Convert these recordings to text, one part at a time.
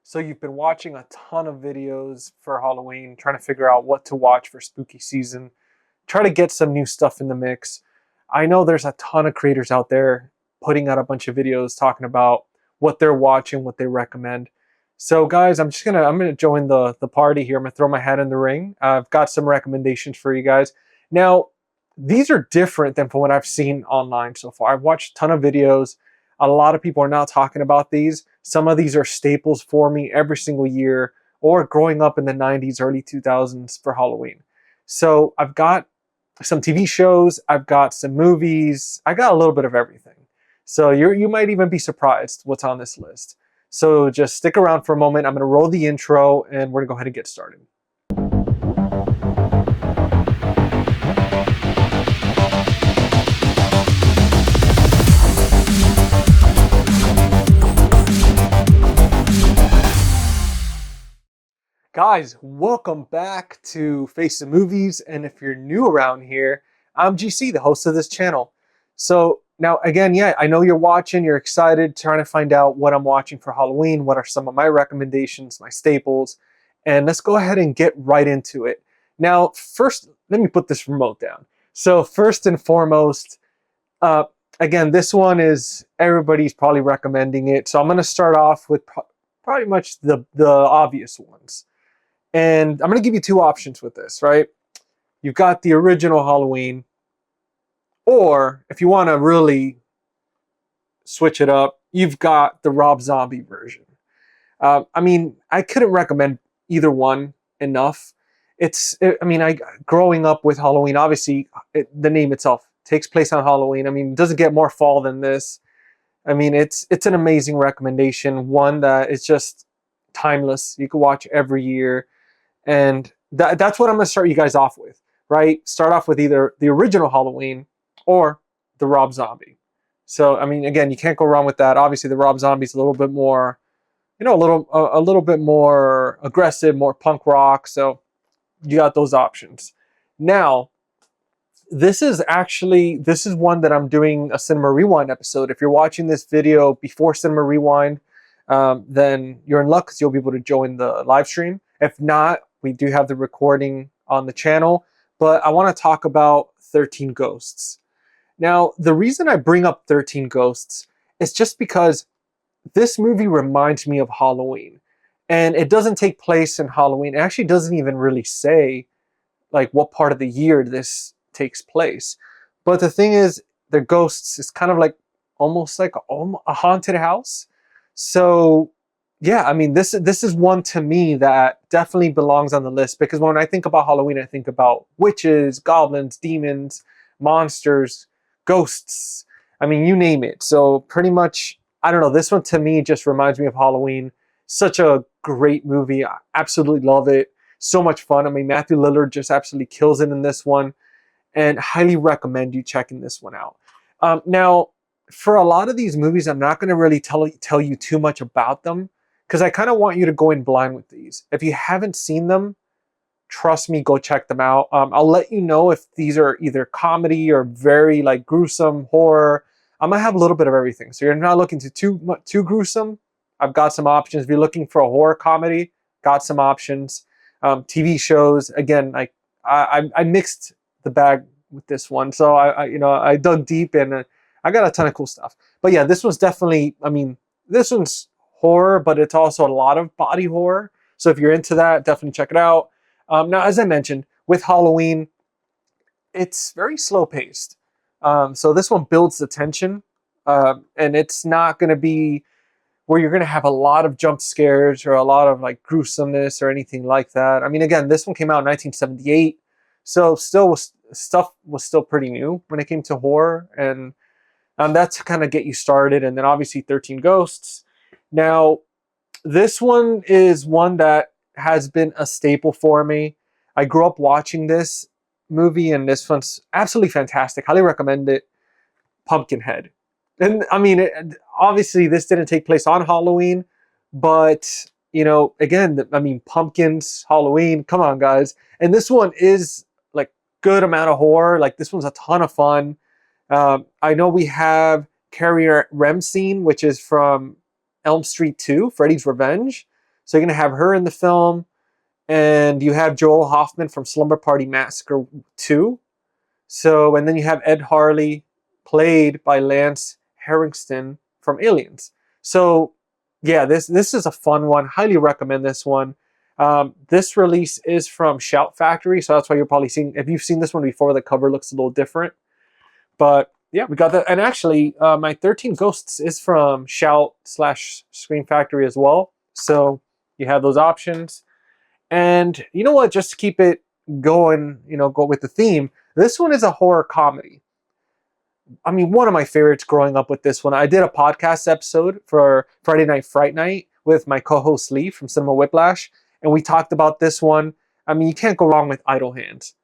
So you've been watching a ton of videos for Halloween, trying to figure out what to watch for spooky season, try to get some new stuff in the mix. I know there's a ton of creators out there putting out a bunch of videos talking about what they're watching, what they recommend. So guys, I'm gonna join the party here. I'm gonna throw my hat in the ring. I've got some recommendations for you guys. Now, these are different than from what I've seen online so far. I've watched a ton of videos. A lot of people are now talking about these. Some of these are staples for me every single year, or growing up in the 90s, early 2000s for Halloween. So I've got some TV shows, I've got some movies, I got a little bit of everything. So you might even be surprised what's on this list. So just stick around for a moment. I'm going to roll the intro and we're going to go ahead and get started. Guys, welcome back to Face the Movies, and if you're new around here, I'm GC, the host of this channel. So now again, yeah, I know you're watching, you're excited, trying to find out what I'm watching for Halloween, what are some of my recommendations, my staples, and let's go ahead and get right into it. Now, first, let me put this remote down. So first and foremost, again, this one is, everybody's probably recommending it, so I'm going to start off with probably much the obvious ones. And I'm going to give you two options with this, right? You've got the original Halloween, or if you want to really switch it up, you've got the Rob Zombie version. I mean, I couldn't recommend either one enough. Growing up with Halloween, obviously, the name itself takes place on Halloween. I mean, it doesn't get more fall than this. I mean, it's an amazing recommendation, one that is just timeless. You can watch every year. And that's what I'm going to start you guys off with, right? Start off with either the original Halloween or the Rob Zombie. So, I mean, again, you can't go wrong with that. Obviously, the Rob Zombie's a little bit more, a little bit more aggressive, more punk rock. So you got those options. Now, this is one that I'm doing a Cinema Rewind episode. If you're watching this video before Cinema Rewind, then you're in luck because you'll be able to join the live stream. If not, we do have the recording on the channel, but I want to talk about 13 Ghosts. Now, the reason I bring up 13 Ghosts is just because this movie reminds me of Halloween, and it doesn't take place in Halloween. It actually doesn't even really say like what part of the year this takes place. But the thing is, the ghosts is kind of like almost like a haunted house. So yeah, I mean, this is one to me that definitely belongs on the list, because when I think about Halloween, I think about witches, goblins, demons, monsters, ghosts. I mean, you name it. So pretty much, I don't know, this one to me just reminds me of Halloween. Such a great movie. I absolutely love it. So much fun. I mean, Matthew Lillard just absolutely kills it in this one, and highly recommend you checking this one out. Now, for a lot of these movies, I'm not going to really tell you too much about them, because I kind of want you to go in blind with these. If you haven't seen them, trust me, go check them out. I'll let you know if these are either comedy or very like gruesome horror. I'm gonna have a little bit of everything. So you're not looking to too gruesome, I've got some options. If you're looking for a horror comedy, got some options. TV shows, again, like I mixed the bag with this one, so I dug deep, and I got a ton of cool stuff. But yeah, this was definitely, I mean, this one's horror, but it's also a lot of body horror. So if you're into that, definitely check it out. Now, as I mentioned, with Halloween, it's very slow paced. So this one builds the tension, and it's not going to be where you're going to have a lot of jump scares or a lot of like gruesomeness or anything like that. I mean, again, this one came out in 1978, so stuff was still pretty new when it came to horror, and that's to kind of get you started. And then obviously 13 Ghosts. Now, this one is one that has been a staple for me. I grew up watching this movie, and this one's absolutely fantastic. Highly recommend it. Pumpkinhead. And I mean, obviously this didn't take place on Halloween, but again, I mean, pumpkins, Halloween, come on, guys. And this one is like good amount of horror. Like, this one's a ton of fun. I know we have Carrie Remsen, which is from Elm Street 2, Freddy's Revenge. So you're going to have her in the film, and you have Joel Hoffman from Slumber Party Massacre 2. So, and then you have Ed Harley, played by Lance Henriksen from Aliens. So, yeah, this is a fun one. Highly recommend this one. This release is from Shout Factory, so that's why you're probably seeing. If you've seen this one before, the cover looks a little different. But yeah, we got that. And actually, my 13 Ghosts is from Shout/Scream Factory as well. So you have those options. And you know what? Just to keep it going, go with the theme. This one is a horror comedy. I mean, one of my favorites growing up with this one. I did a podcast episode for Friday Night Fright Night with my co-host Lee from Cinema Whiplash, and we talked about this one. I mean, you can't go wrong with Idle Hands.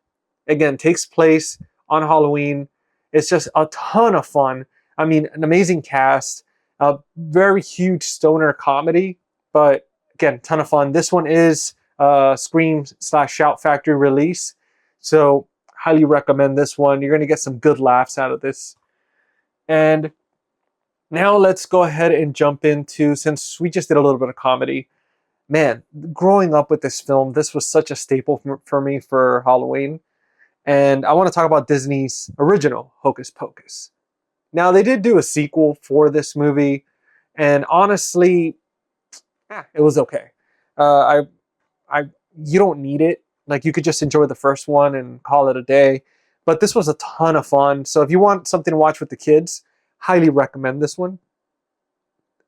Again, takes place on Halloween. It's just a ton of fun. I mean, an amazing cast, a very huge stoner comedy, but again, ton of fun. This one is Scream/Shout Factory release, so highly recommend this one. You're going to get some good laughs out of this. And now let's go ahead and jump into, since we just did a little bit of comedy, man, growing up with this film, this was such a staple for me for Halloween. And I want to talk about Disney's original Hocus Pocus. Now, they did do a sequel for this movie, and honestly, it was okay. You don't need it. Like, you could just enjoy the first one and call it a day. But this was a ton of fun. So if you want something to watch with the kids, highly recommend this one.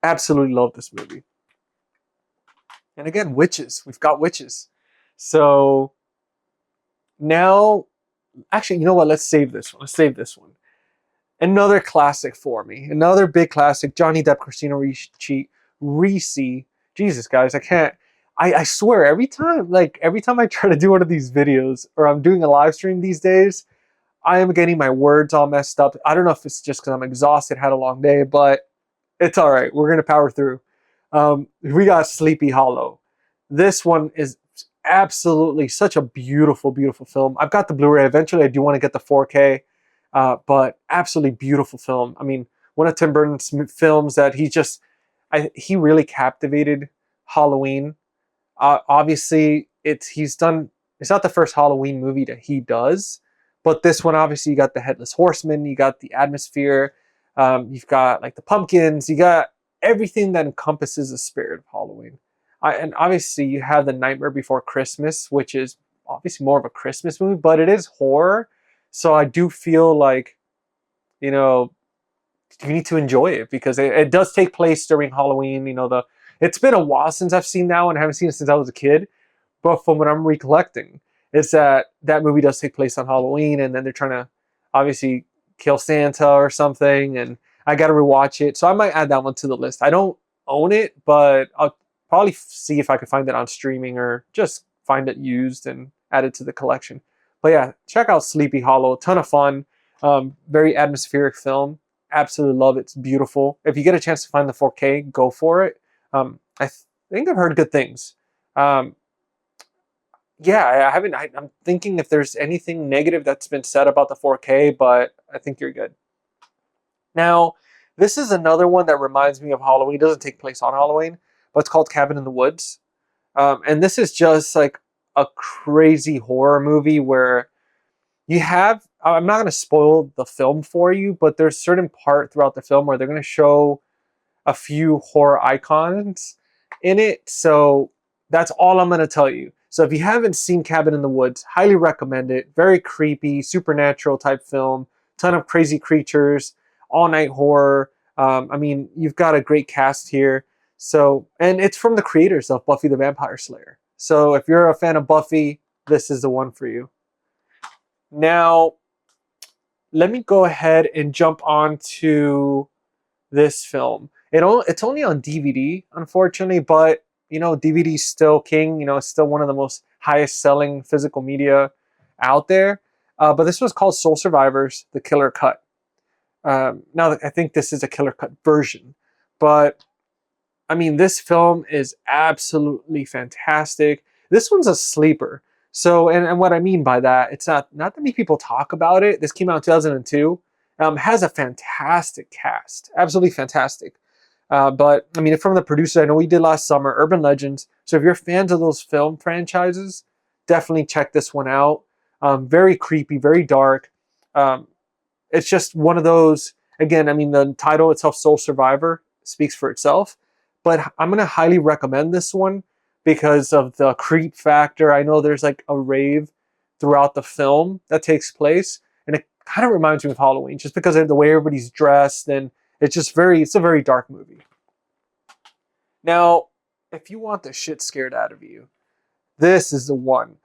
Absolutely love this movie. And again, witches. We've got witches. So now, actually, you know what? Let's save this one. Let's save this one. Another classic for me. Another big classic. Johnny Depp, Christina Ricci. Jesus, guys, I can't. I swear, every time I try to do one of these videos, or I'm doing a live stream these days, I am getting my words all messed up. I don't know if it's just because I'm exhausted, had a long day, but it's all right. We're going to power through. We got Sleepy Hollow. This one is absolutely such a beautiful, beautiful film. I've got the Blu-ray. Eventually, I do want to get the 4K, but absolutely beautiful film. I mean, one of Tim Burton's films that he really captivated Halloween. Obviously, it's not the first Halloween movie that he does, but this one, obviously, you got the Headless Horseman, you got the atmosphere, you've got like the pumpkins, you got everything that encompasses the spirit of Halloween. And obviously, you have the Nightmare Before Christmas, which is obviously more of a Christmas movie, but it is horror. So I do feel like, you need to enjoy it because it does take place during Halloween. It's been a while since I've seen that one. I haven't seen it since I was a kid. But from what I'm recollecting, is that movie does take place on Halloween, and then they're trying to obviously kill Santa or something, and I got to rewatch it. So I might add that one to the list. I don't own it, but I'll probably see if I could find it on streaming or just find it used and add it to the collection. But yeah, check out Sleepy Hollow. Ton of fun. Very atmospheric film. Absolutely love it. It's beautiful. If you get a chance to find the 4K, go for it. I think I've heard good things. Yeah, I haven't. I'm thinking if there's anything negative that's been said about the 4K, but I think you're good. Now, this is another one that reminds me of Halloween. It doesn't take place on Halloween, but it's called Cabin in the Woods. And this is just like a crazy horror movie where I'm not going to spoil the film for you, but there's a certain part throughout the film where they're going to show a few horror icons in it. So that's all I'm going to tell you. So if you haven't seen Cabin in the Woods, highly recommend it. Very creepy, supernatural type film. Ton of crazy creatures, all night horror. I mean, you've got a great cast here. So, and it's from the creators of Buffy the Vampire Slayer. So if you're a fan of Buffy, this is the one for you. Now, let me go ahead and jump on to this film. It's only on DVD, unfortunately, but DVD is still king. It's still one of the most highest selling physical media out there. But this was called Soul Survivors, the Killer Cut. Now, I think this is a Killer Cut version. But, I mean, this film is absolutely fantastic. This one's a sleeper. So, and what I mean by that, it's not that many people talk about it. This came out in 2002. Has a fantastic cast. Absolutely fantastic. But I mean, from the producer, I know we did last summer, Urban Legends. So if you're fans of those film franchises, definitely check this one out. Very creepy, very dark. Um, it's just one of those. Again, I mean, the title itself, Soul Survivor, speaks for itself. But I'm gonna highly recommend this one because of the creep factor. I know there's like a rave throughout the film that takes place, and it kind of reminds me of Halloween, just because of the way everybody's dressed, and it's a very dark movie. Now, if you want the shit scared out of you, this is the one.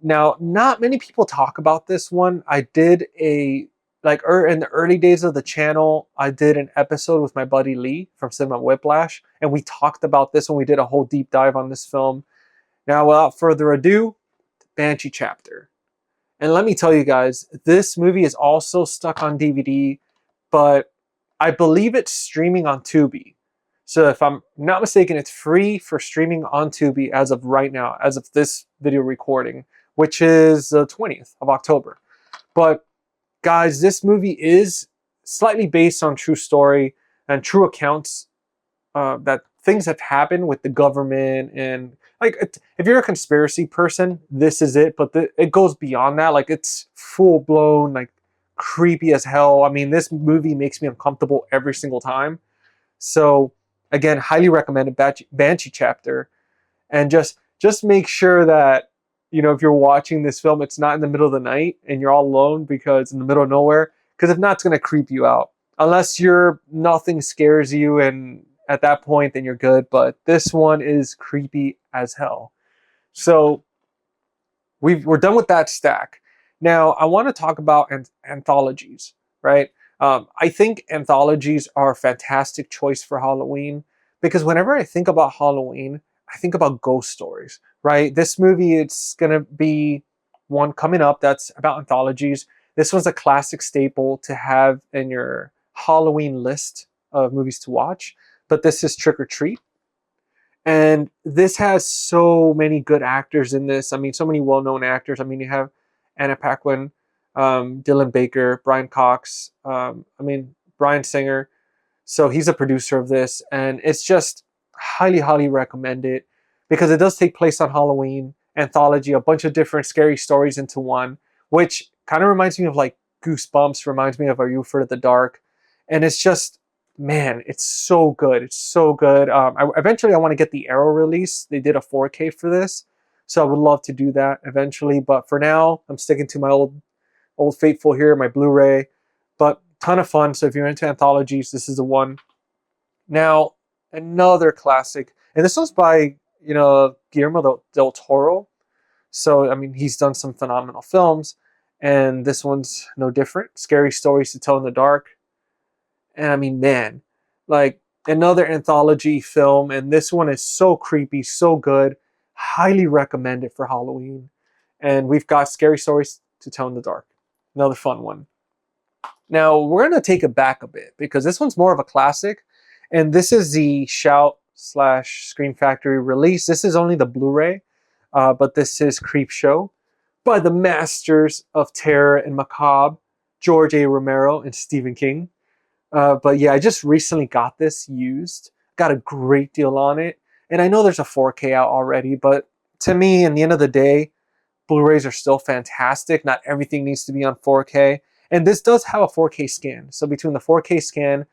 Now, not many people talk about this one. I did in the early days of the channel, I did an episode with my buddy Lee from Cinema Whiplash, and we talked about this when we did a whole deep dive on this film. Now, without further ado, Banshee Chapter. And let me tell you guys, this movie is also stuck on DVD, but I believe it's streaming on Tubi. So if I'm not mistaken, it's free for streaming on Tubi as of right now, as of this video recording, which is the 20th of October. But guys, this movie is slightly based on true story and true accounts that things have happened with the government. And like, if you're a conspiracy person, this is it. But it goes beyond that. Like, it's full blown, like, creepy as hell. I mean, this movie makes me uncomfortable every single time. So again, highly recommended Banshee Chapter. And just make sure that, you know, if you're watching this film, it's not in the middle of the night and you're all alone because in the middle of nowhere. Because if not, it's going to creep you out. Unless nothing scares you, and at that point, then you're good. But this one is creepy as hell. So we're done with that stack. Now, I want to talk about anthologies, right? I think anthologies are a fantastic choice for Halloween because whenever I think about Halloween, I think about ghost stories, right? This movie, it's going to be one coming up that's about anthologies. This one's a classic staple to have in your Halloween list of movies to watch, but this is Trick or Treat. And this has so many good actors in this. I mean, so many well-known actors. I mean, you have Anna Paquin, Dylan Baker, Brian Cox, Bryan Singer. So he's a producer of this, and it's just highly, highly recommended because it does take place on Halloween, anthology, a bunch of different scary stories into one, which kind of reminds me of like Goosebumps, reminds me of Are You Afraid of the Dark? And it's just, man, it's so good. It's so good. Eventually I want to get the Arrow release. They did a 4K for this, so I would love to do that eventually. But for now, I'm sticking to my old faithful here, my Blu-ray. But ton of fun. So if you're into anthologies, this is the one. Now, another classic, and this one's by, you know, Guillermo del Toro. So, I mean, he's done some phenomenal films, and this one's no different. Scary Stories to Tell in the Dark. And I mean, man, like another anthology film, and this one is so creepy, so good. Highly recommend it for Halloween. And we've got Scary Stories to Tell in the Dark. Another fun one. Now, we're going to take it back a bit because this one's more of a classic. And this is the Shout/Scream Factory release. This is only the Blu-ray, but this is Creepshow by the masters of terror and macabre, George A. Romero and Stephen King. But yeah, I just recently got this used. Got a great deal on it. And I know there's a 4K out already, but to me, in the end of the day, Blu-rays are still fantastic. Not everything needs to be on 4K. And this does have a 4K scan. So between the 4K scan,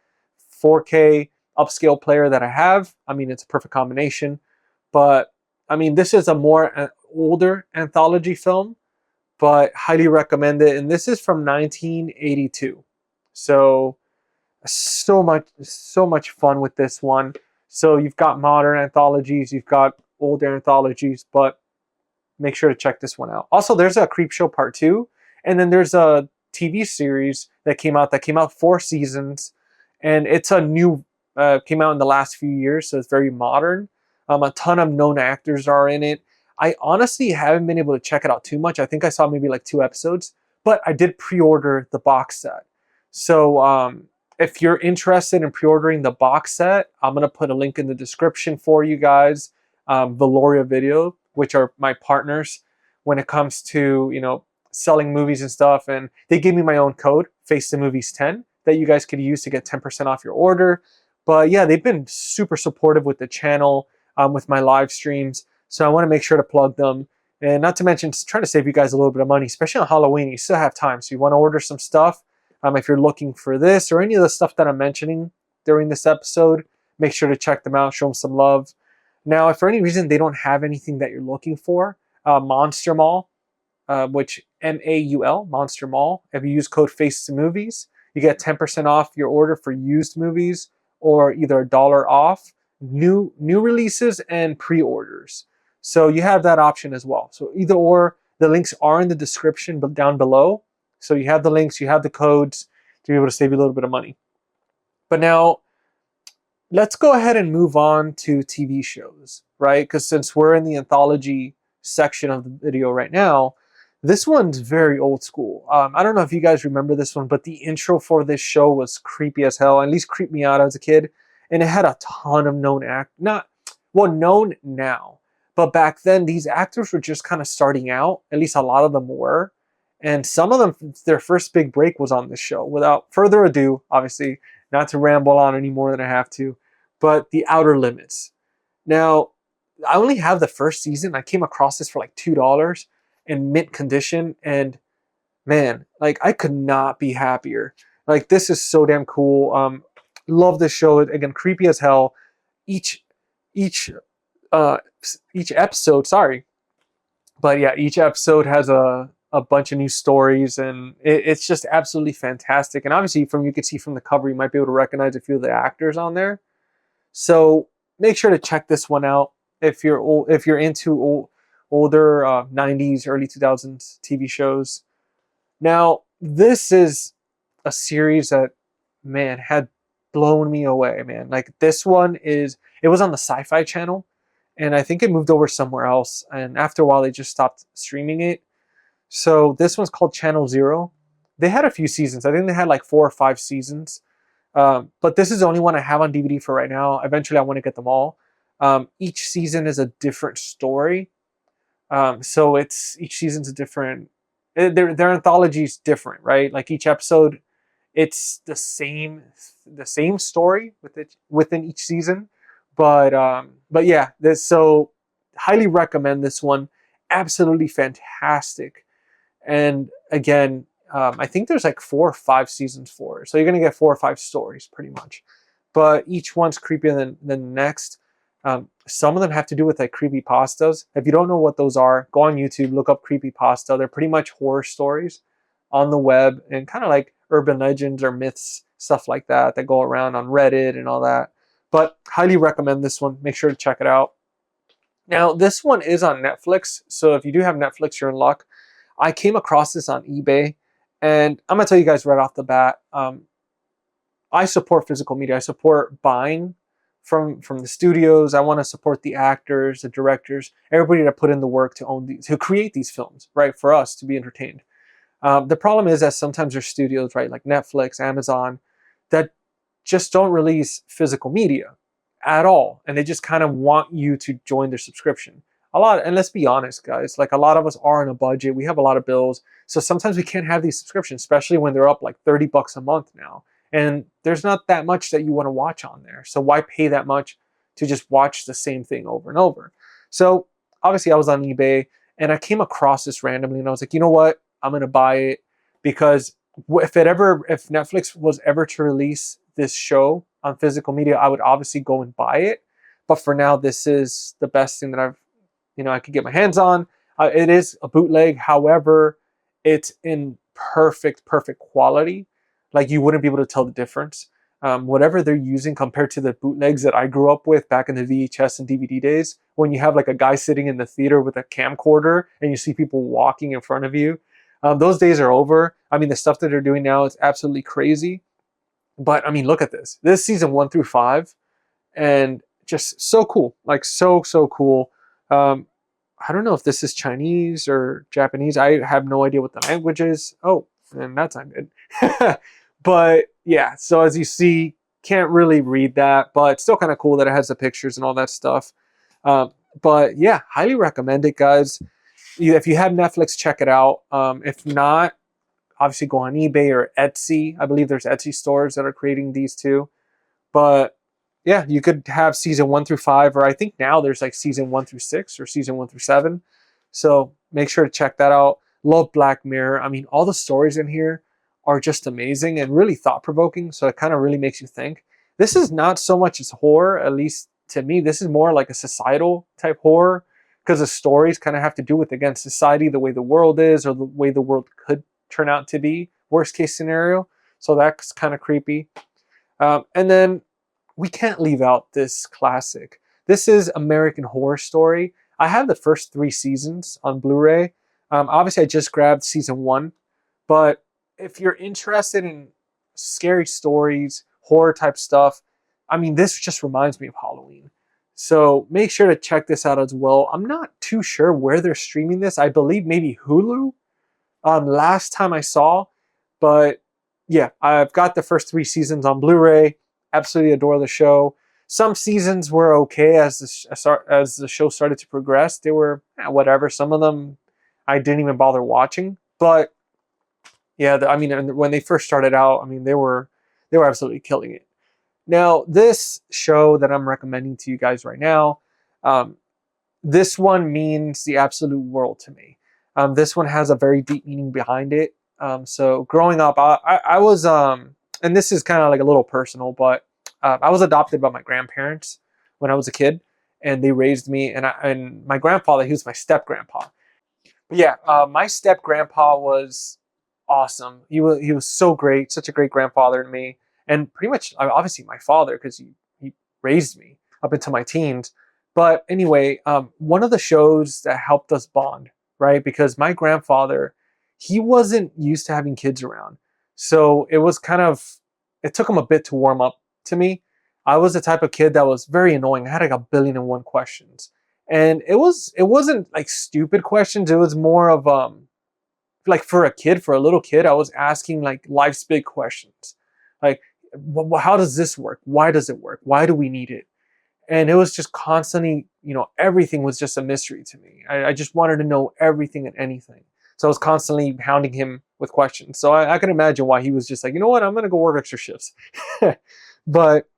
4K upscale player that I have, I mean, it's a perfect combination. But I mean, this is a more older anthology film, but highly recommend it. And this is from 1982. So much fun with this one. So you've got modern anthologies, you've got older anthologies, but make sure to check this one out. Also, there's a Creepshow Part 2, and then there's a TV series that came out 4 seasons, and it's a new came out in the last few years, so it's very modern. A ton of known actors are in it. I honestly haven't been able to check it out too much. I think I saw maybe like 2 episodes, but I did pre-order the box set. So if you're interested in pre-ordering the box set, I'm going to put a link in the description for you guys. Valoria Video, which are my partners when it comes to, you know, selling movies and stuff. And they gave me my own code, Face the Movies 10, that you guys could use to get 10% off your order. But yeah, they've been super supportive with the channel, with my live streams. So I want to make sure to plug them. And not to mention, trying to save you guys a little bit of money, especially on Halloween. You still have time. So you want to order some stuff. If you're looking for this or any of the stuff that I'm mentioning during this episode, make sure to check them out, show them some love. Now, if for any reason they don't have anything that you're looking for, Monster Mall, which MAUL, Monster Mall, if you use code FACE2MOVIES, you get 10% off your order for used movies or either $1 off new releases and pre-orders. So you have that option as well. So either or, the links are in the description but down below. So you have the links, you have the codes to be able to save you a little bit of money. But now, let's go ahead and move on to TV shows, right? Because since we're in the anthology section of the video right now, this one's very old school. I don't know if you guys remember this one, but the intro for this show was creepy as hell, at least creeped me out as a kid. And it had a ton of known known now. But back then, these actors were just kind of starting out. At least a lot of them were. And some of them, their first big break was on this show. Without further ado, obviously, not to ramble on any more than I have to, but The Outer Limits. Now, I only have the first season. I came across this for like $2 in mint condition. And man, like I could not be happier. Like this is so damn cool. Love this show. Again, creepy as hell. Each episode, sorry. But yeah, each episode has a bunch of new stories, and it's just absolutely fantastic. And obviously, you can see from the cover, you might be able to recognize a few of the actors on there. So make sure to check this one out if you're into older 90s, early 2000s TV shows. Now, this is a series that, man, had blown me away, man. Like this one it was on the Sci-Fi Channel, and I think it moved over somewhere else. And after a while, they just stopped streaming it. So this one's called Channel Zero. They had a few seasons. I think they had like 4 or 5 seasons. But this is the only one I have on DVD for right now. Eventually, I want to get them all. Each season is a different story. So each season's a different. Their anthology is different, right? Like each episode, it's the same story within each season. But yeah, so highly recommend this one. Absolutely fantastic. And again, I think there's like 4 or 5 seasons for it. So you're going to get 4 or 5 stories pretty much. But each one's creepier than the next. Some of them have to do with like creepypastas. If you don't know what those are, go on YouTube, look up creepypasta. They're pretty much horror stories on the web and kind of like urban legends or myths, stuff like that go around on Reddit and all that. But highly recommend this one. Make sure to check it out. Now, this one is on Netflix. So if you do have Netflix, you're in luck. I came across this on eBay. And I'm going to tell you guys right off the bat, I support physical media. I support buying from the studios. I want to support the actors, the directors, everybody that put in the work to create these films, right, for us to be entertained. The problem is that sometimes there's studios, right, like Netflix, Amazon, that just don't release physical media at all. And they just kind of want you to join their subscription. And let's be honest, guys, like a lot of us are on a budget. We have a lot of bills. So sometimes we can't have these subscriptions, especially when they're up like $30 a month now. And there's not that much that you want to watch on there. So why pay that much to just watch the same thing over and over? So obviously I was on eBay and I came across this randomly and I was like, you know what? I'm going to buy it because if Netflix was ever to release this show on physical media, I would obviously go and buy it. But for now, this is the best thing that I could get my hands on. It is a bootleg. However, it's in perfect quality. Like you wouldn't be able to tell the difference. Whatever they're using compared to the bootlegs that I grew up with back in the VHS and DVD days, when you have like a guy sitting in the theater with a camcorder and you see people walking in front of you, those days are over. I mean, the stuff that they're doing now is absolutely crazy. But I mean, look at this. This season 1 through 5, and just so cool. Like so cool. I don't know if this is Chinese or Japanese. I have no idea what the language is. Oh, and that's not good. But yeah, so as you see, can't really read that, but still kind of cool that it has the pictures and all that stuff. But yeah, highly recommend it, guys. If you have Netflix, check it out. If not, obviously go on eBay or Etsy. I believe there's Etsy stores that are creating these too. But yeah, you could have season 1 through 5, or I think now there's like season 1 through 6 or season 1 through 7. So make sure to check that out. Love Black Mirror. I mean, all the stories in here are just amazing and really thought provoking. So it kind of really makes you think. This is not so much as horror, at least to me. This is more like a societal type horror because the stories kind of have to do with, again, society, the way the world is, or the way the world could turn out to be, worst case scenario. So that's kind of creepy. And then we can't leave out this classic. This is American Horror Story. I have the first 3 seasons on Blu-ray. Obviously, I just grabbed season 1, but if you're interested in scary stories, horror type stuff, I mean, this just reminds me of Halloween. So make sure to check this out as well. I'm not too sure where they're streaming this. I believe maybe Hulu. Last time I saw, but yeah, I've got the first 3 seasons on Blu-ray. Absolutely adore the show. Some seasons were okay as the show started to progress. They were whatever. Some of them I didn't even bother watching. But yeah, I mean, when they first started out, I mean, they were absolutely killing it. Now, this show that I'm recommending to you guys right now, um, this one means the absolute world to me. This one has a very deep meaning behind it. So growing up, I was, and this is kind of like a little personal, but I was adopted by my grandparents when I was a kid, and they raised me. And my grandfather, he was my step grandpa. But yeah, my step grandpa was awesome. He was so great, such a great grandfather to me, and pretty much obviously my father because he raised me up into my teens. But anyway, one of the shows that helped us bond, right? Because my grandfather, he wasn't used to having kids around, so it was kind of it took him a bit to warm up to me. I was the type of kid that was very annoying. I had like a billion and one questions, and it wasn't like stupid questions. It was more of like for a kid, for a little kid, I was asking like life's big questions, like how does this work? Why does it work? Why do we need it? And it was just constantly, everything was just a mystery to me. I just wanted to know everything and anything. So I was constantly hounding him with questions. So I can imagine why he was just like, you know what, I'm gonna go work extra shifts. But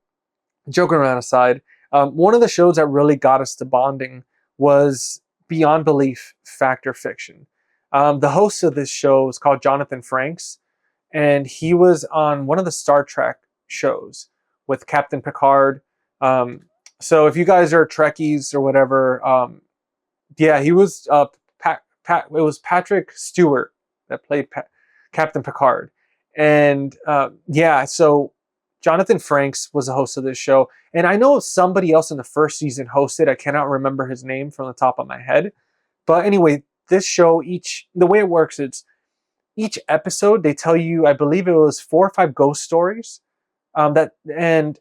joking around aside, one of the shows that really got us to bonding was Beyond Belief Factor Fiction. The host of this show is called Jonathan Franks, and he was on one of the Star Trek shows with Captain Picard. Um, so if you guys are Trekkies or whatever, yeah, he was. It was Patrick Stewart that played Captain Picard, and yeah, so Jonathan Franks was the host of this show, and I know somebody else in the first season hosted. I cannot remember his name from the top of my head, but anyway, this show the way it works is each episode they tell you, I believe it was 4 or 5 ghost stories, that and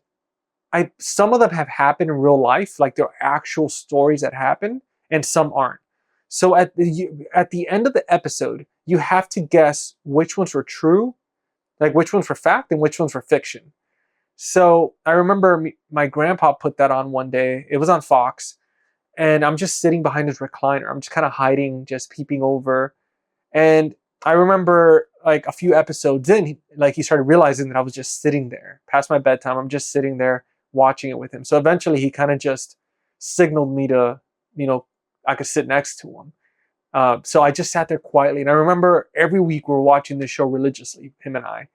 some of them have happened in real life, like they're actual stories that happen, and some aren't. So at the end of the episode, you have to guess which ones were true, like which ones were fact and which ones were fiction. So I remember my grandpa put that on one day. It was on Fox, and I'm just sitting behind his recliner. I'm just kind of hiding, just peeping over. And I remember like a few episodes in, he started realizing that I was just sitting there past my bedtime. I'm just sitting there watching it with him. So eventually he kind of just signaled me to, I could sit next to him. So I just sat there quietly. And I remember every week we were watching this show religiously, him and I.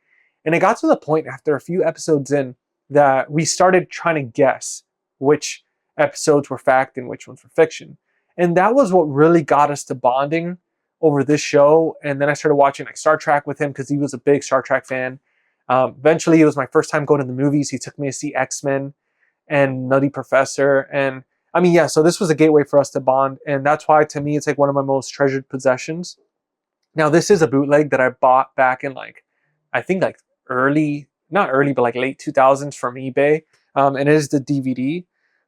And it got to the point after a few episodes in that we started trying to guess which episodes were fact and which ones were fiction. And that was what really got us to bonding over this show. And then I started watching like Star Trek with him because he was a big Star Trek fan. Eventually, it was my first time going to the movies. He took me to see X-Men and Nutty Professor. And I mean, yeah, so this was a gateway for us to bond. And that's why, to me, it's like one of my most treasured possessions. Now, this is a bootleg that I bought back in I think like not early, but like late 2000s from eBay. And it is the DVD.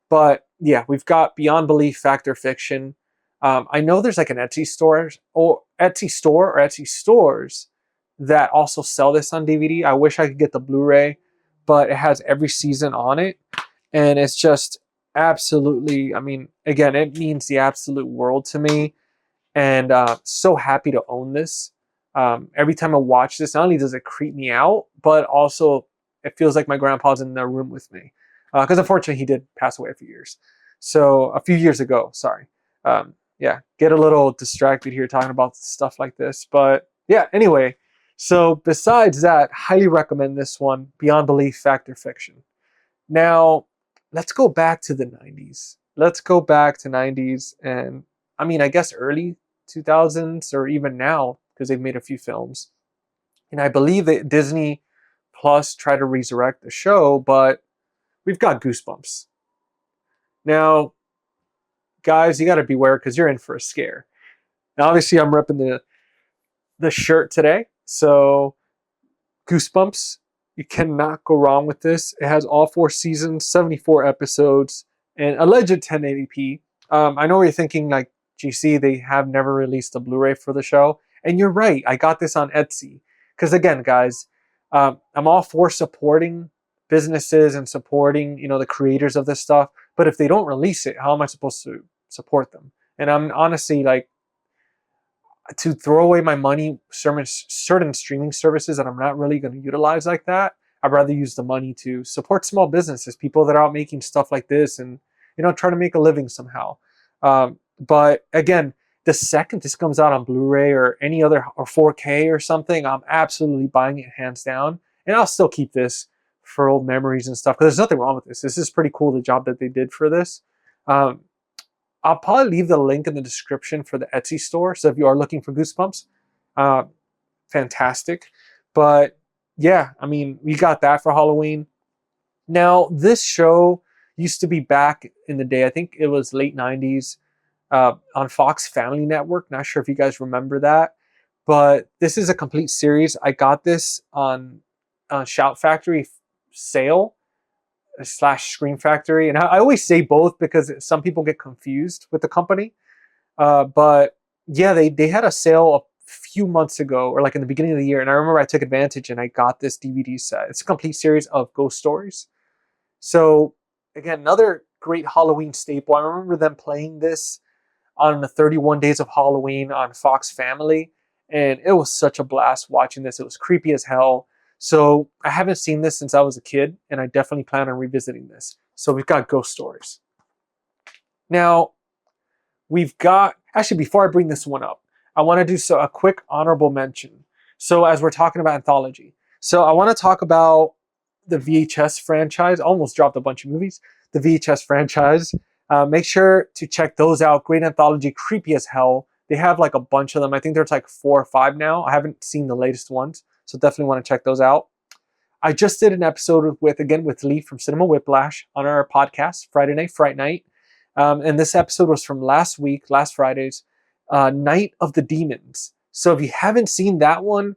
But yeah, we've got Beyond Belief Factor Fiction. I know there's like an Etsy store or Etsy stores that also sell this on DVD. I wish I could get the Blu-ray, but it has every season on it. And it's just absolutely, I mean, again, it means the absolute world to me. And so happy to own this. Every time I watch this, not only does it creep me out, but also it feels like my grandpa's in the room with me. because unfortunately he did pass away a few years ago. Sorry. Yeah, get a little distracted here talking about stuff like this, but yeah. Anyway, so besides that, highly recommend this one, Beyond Belief, Fact or Fiction. Now, let's go back to the 90s. Let's go back to 90s and I mean, I guess early 2000s or even now because they've made a few films. And I believe that Disney Plus tried to resurrect the show, but we've got Goosebumps. Now, guys, you got to beware because you're in for a scare. Now, obviously, I'm repping the shirt today. So, Goosebumps, you cannot go wrong with this. It has all 4 seasons, 74 episodes, and alleged 1080p. I know what you're thinking, like, GC, they have never released a Blu-ray for the show. And you're right, I got this on Etsy. Because again, guys, I'm all for supporting businesses and supporting, the creators of this stuff. But if they don't release it, how am I supposed to support them? And I'm honestly like, to throw away my money, certain streaming services that I'm not really going to utilize like that, I'd rather use the money to support small businesses, people that are out making stuff like this and, try to make a living somehow. But again, the second this comes out on Blu-ray or any other, or 4K or something, I'm absolutely buying it hands down. And I'll still keep this for old memories and stuff, because there's nothing wrong with this. This is pretty cool, the job that they did for this. I'll probably leave the link in the description for the Etsy store. So if you are looking for Goosebumps, fantastic. But yeah, I mean, we got that for Halloween. Now, this show used to be back in the day, I think it was late 90s, on Fox Family Network. Not sure if you guys remember that. But this is a complete series. I got this on Shout Factory sale / Scream Factory. And I always say both because some people get confused with the company. But yeah, they had a sale a few months ago, or like in the beginning of the year. And I remember I took advantage and I got this DVD set. It's a complete series of ghost stories. So again, another great Halloween staple. I remember them playing this on the 31 Days of Halloween on Fox Family. And it was such a blast watching this. It was creepy as hell. So I haven't seen this since I was a kid, and I definitely plan on revisiting this. So we've got ghost stories. Now, we've got, actually, before I bring this one up, I want to do a quick honorable mention. So as we're talking about anthology, so I want to talk about the VHS franchise. I almost dropped a bunch of movies. The VHS franchise. Make sure to check those out. Great anthology, creepy as hell. They have like a bunch of them. I think there's like 4 or 5 now. I haven't seen the latest ones, so definitely want to check those out. I just did an episode with Lee from Cinema Whiplash on our podcast, Friday Night, Fright Night. And this episode was from last Friday's Night of the Demons. So if you haven't seen that one,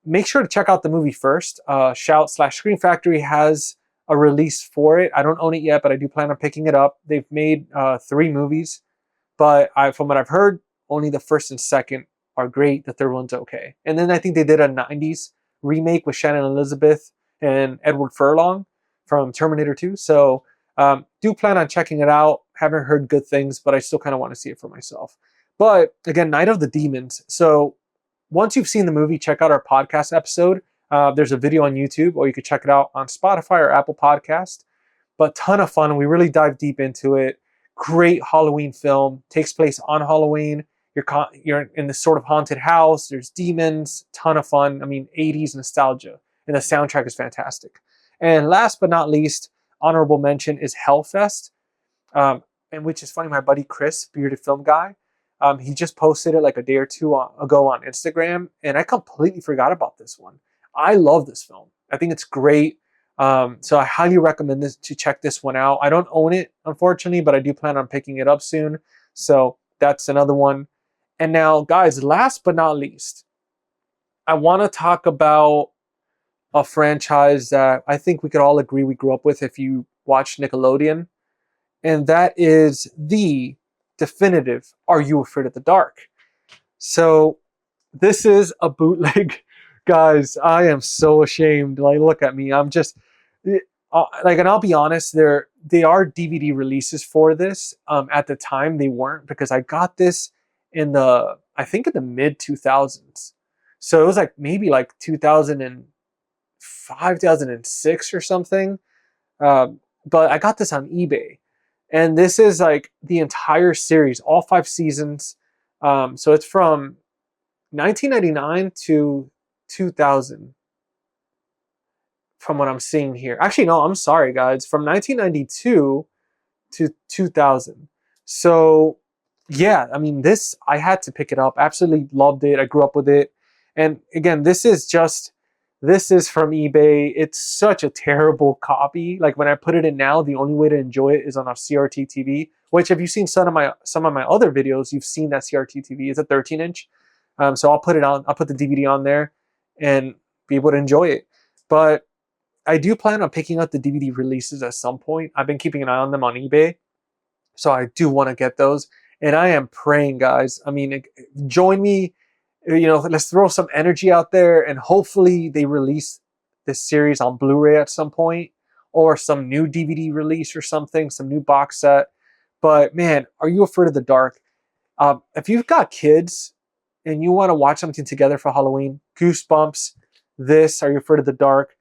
make sure to check out the movie first. Shout / Screen Factory has a release for it. I don't own it yet, but I do plan on picking it up. They've made 3 movies, but from what I've heard, only the first and second are great. The third one's okay. And then I think they did a 90s remake with Shannon Elizabeth and Edward Furlong from Terminator 2. So do plan on checking it out. Haven't heard good things, but I still kind of want to see it for myself. But again, Night of the Demons. So once you've seen the movie, check out our podcast episode. There's a video on YouTube, or you could check it out on Spotify or Apple Podcast. But ton of fun. We really dive deep into it. Great Halloween film. Takes place on Halloween. You're in this sort of haunted house. There's demons. Ton of fun. I mean, 80s nostalgia. And the soundtrack is fantastic. And last but not least, honorable mention is Hellfest. And which is funny, my buddy Chris, bearded film guy, he just posted it like a day or two ago on Instagram. And I completely forgot about this one. I love this film. I think it's great. So I highly recommend to check this one out. I don't own it, unfortunately, but I do plan on picking it up soon. So that's another one. And now, guys, last but not least, I want to talk about a franchise that I think we could all agree we grew up with if you watched Nickelodeon. And that is the definitive Are You Afraid of the Dark? So this is a bootleg. Guys, I am so ashamed. Like, look at me. I'm just and I'll be honest, they are DVD releases for this. At the time, they weren't, because I got this I think in the mid 2000s. So it was like maybe like 2005, 2006 or something. but I got this on eBay. And this is like the entire series, all 5 seasons. So it's from 1999 to 2000, from what I'm seeing here. Actually, no, I'm sorry, guys. From 1992 to 2000. So, yeah, I mean, this, I had to pick it up. Absolutely loved it. I grew up with it. And again, this is from eBay. It's such a terrible copy. Like when I put it in now, the only way to enjoy it is on a CRT TV, which if you've seen some of my other videos, you've seen that CRT TV. It's a 13-inch. So I'll put the DVD on there and be able to enjoy it. But I do plan on picking up the DVD releases at some point. I've been keeping an eye on them on eBay. So I do want to get those. And I am praying, guys. I mean, join me. Let's throw some energy out there. And hopefully they release this series on Blu-ray at some point. Or some new DVD release or something. Some new box set. But man, Are You Afraid of the Dark? If you've got kids and you want to watch something together for Halloween, Goosebumps, this, Are You Afraid of the Dark?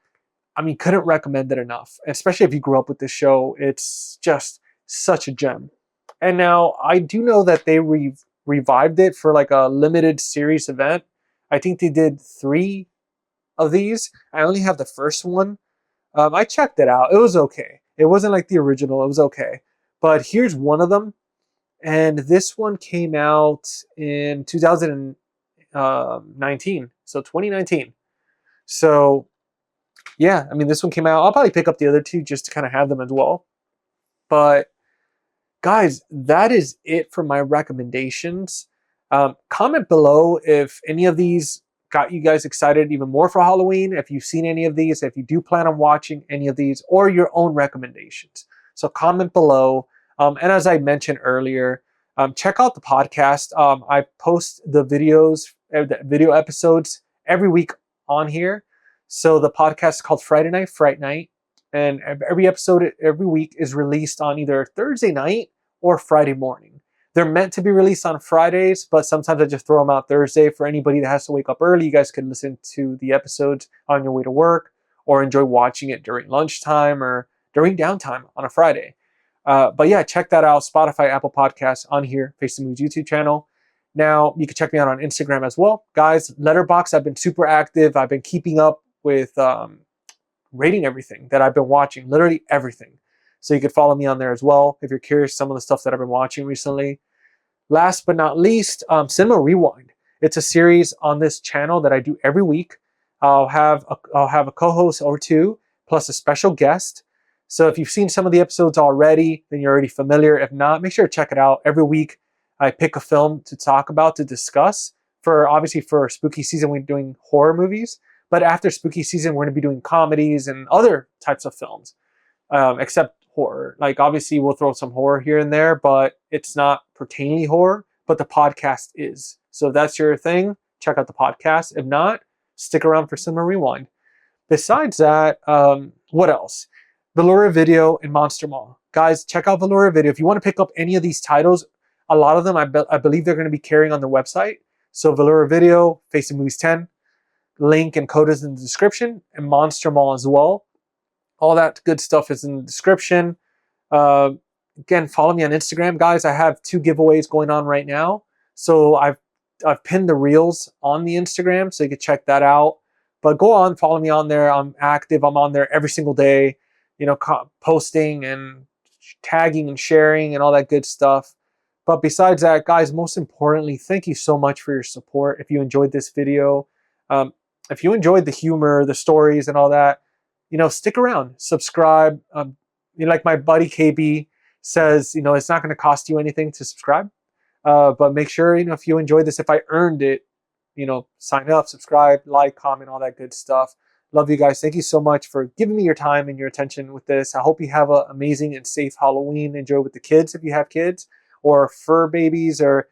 I mean, couldn't recommend it enough. Especially if you grew up with this show. It's just such a gem. And now I do know that they revived it for like a limited series event. I think they did 3 of these. I only have the first one. I checked it out. It was okay. It wasn't like the original. It was okay. But here's one of them. And this one came out in 2019. So 2019. So yeah, I mean, this one came out. I'll probably pick up the other 2 just to kind of have them as well. But guys, that is it for my recommendations. Comment below if any of these got you guys excited even more for Halloween, if you've seen any of these, if you do plan on watching any of these, or your own recommendations. So comment below. And as I mentioned earlier, check out the podcast. I post the videos, the video episodes every week on here. So the podcast is called Fright Night. And every episode every week is released on either Thursday night or Friday morning. They're meant to be released on Fridays, but sometimes I just throw them out Thursday for anybody that has to wake up early. You guys can listen to the episodes on your way to work or enjoy watching it during lunchtime or during downtime on a Friday. But yeah, check that out. Spotify, Apple Podcasts, on here, Face the Movies YouTube channel. Now, you can check me out on Instagram as well. Guys, Letterboxd, I've been super active. I've been keeping up with rating everything that I've been watching, literally everything. So you could follow me on there as well if you're curious some of the stuff that I've been watching recently. Last but not least, Cinema Rewind. It's a series on this channel that I do every week. I'll have a co-host or 2, plus a special guest. So if you've seen some of the episodes already, then you're already familiar. If not, make sure to check it out. Every week, I pick a film to talk about, to discuss. Obviously for spooky season, we're doing horror movies. But after spooky season, we're going to be doing comedies and other types of films, except horror. Like, obviously, we'll throw some horror here and there, but it's not pertaining to horror, but the podcast is. So if that's your thing, check out the podcast. If not, stick around for Cinema Rewind. Besides that, what else? Valoria Video and Monster Mall. Guys, check out Valoria Video. If you want to pick up any of these titles, a lot of them I believe they're going to be carrying on their website. So Valoria Video, Face the Movies 10. Link and code is in the description, and Monster Mall as well. All that good stuff is in the description. Again, follow me on Instagram, guys. I have 2 giveaways going on right now. So I've pinned the reels on the Instagram, so you can check that out. But go on, follow me on there. I'm active. I'm on there every single day, posting and tagging and sharing and all that good stuff. But besides that, guys, most importantly, thank you so much for your support. If you enjoyed this video, if you enjoyed the humor, the stories, and all that, stick around, subscribe. Like my buddy KB says, it's not going to cost you anything to subscribe. But make sure, if you enjoyed this, if I earned it, sign up, subscribe, like, comment, all that good stuff. Love you guys. Thank you so much for giving me your time and your attention with this. I hope you have an amazing and safe Halloween. Enjoy with the kids if you have kids, or fur babies, or,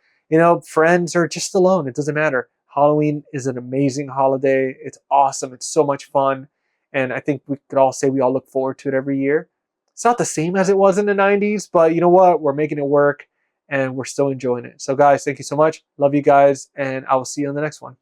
friends, or just alone. It doesn't matter. Halloween is an amazing holiday. It's awesome. It's so much fun. And I think we could all say we all look forward to it every year. It's not the same as it was in the 90s, but you know what? We're making it work and we're still enjoying it. So guys, thank you so much. Love you guys. And I will see you on the next one.